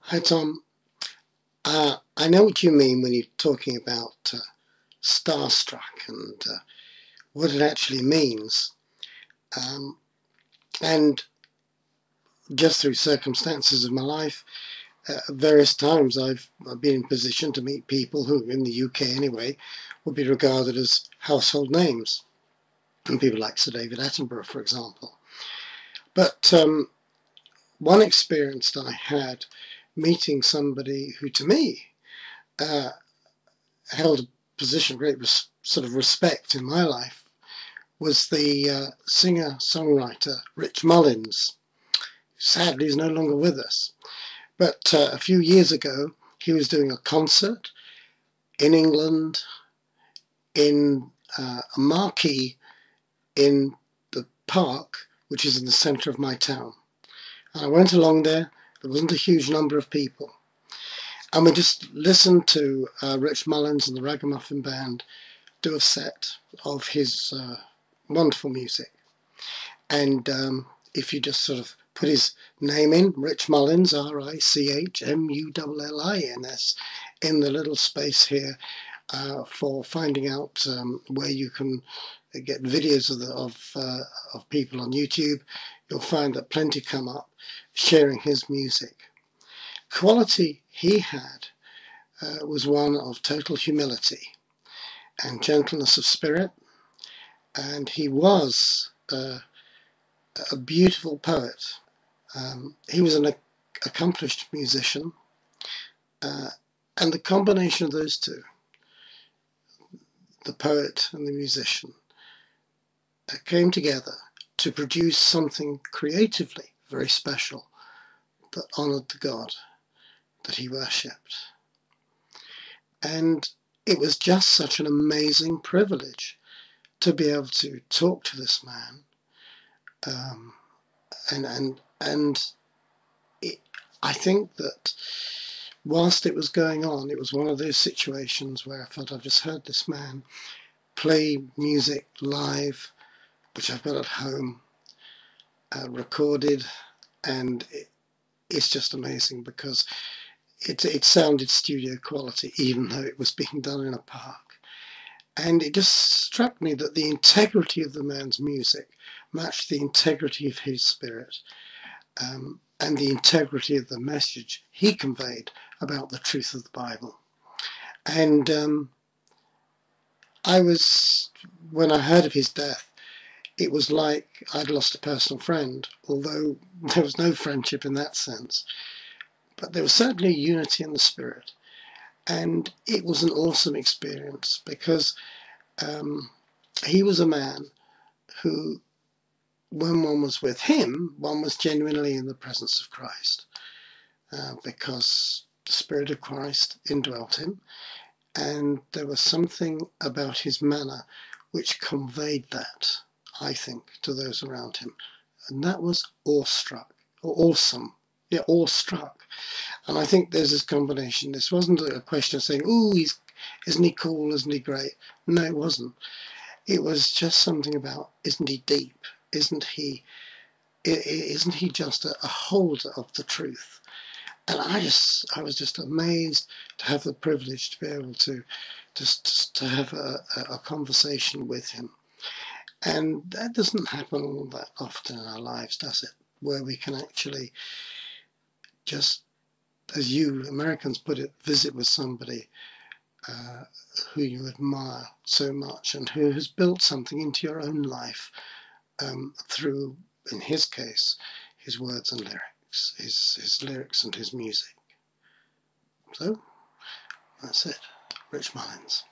Hi Tom, I know what you mean when you're talking about Starstruck and what it actually means. Um, and just through circumstances of my life, at various times I've been in position to meet people who, in the UK anyway, would be regarded as household names. And people like Sir David Attenborough, for example. But one experience that I had meeting somebody who, to me, uh, held a position of great sort of respect in my life was the singer-songwriter Rich Mullins. Sadly, he's no longer with us. But a few years ago, he was doing a concert in England in a marquee in the park, which is in the centre of my town. And I went along there. There wasn't a huge number of people. And we just listened to Rich Mullins and the Ragamuffin Band do a set of his wonderful music. And if you just sort of put his name in, Rich Mullins, Richmullins, in the little space here for finding out where you can get videos of people on YouTube, you'll find that plenty come up sharing his music. Quality he had was one of total humility and gentleness of spirit, and he was a beautiful poet. He was an accomplished musician, and the combination of those two, the poet and the musician, came together to produce something creatively very special that honoured the God that he worshipped. And it was just such an amazing privilege to be able to talk to this man, and I think that whilst it was going on, it was one of those situations where I felt I've just heard this man play music live, which I've got at home, recorded, and it's just amazing because it sounded studio quality, even though it was being done in a park. And it just struck me that the integrity of the man's music matched the integrity of his spirit, and the integrity of the message he conveyed about the truth of the Bible. And when I heard of his death, it was like I'd lost a personal friend, although there was no friendship in that sense. But there was certainly a unity in the spirit. And it was an awesome experience because he was a man who, when one was with him, one was genuinely in the presence of Christ, because the Spirit of Christ indwelt him, and there was something about his manner which conveyed that, I think, to those around him, and that was awestruck, or awesome. Yeah, awestruck. And I think there's this combination. This wasn't a question of saying, "Ooh, isn't he cool? Isn't he great?" No, it wasn't. It was just something about, isn't he deep? Isn't he just a holder of the truth? And I was just amazed to have the privilege to be able to just to have a conversation with him. And that doesn't happen all that often in our lives, does it? Where we can actually just, as you Americans put it, visit with somebody who you admire so much and who has built something into your own life through, in his case, his words and lyrics, his lyrics and his music. So, that's it. Rich Mullins.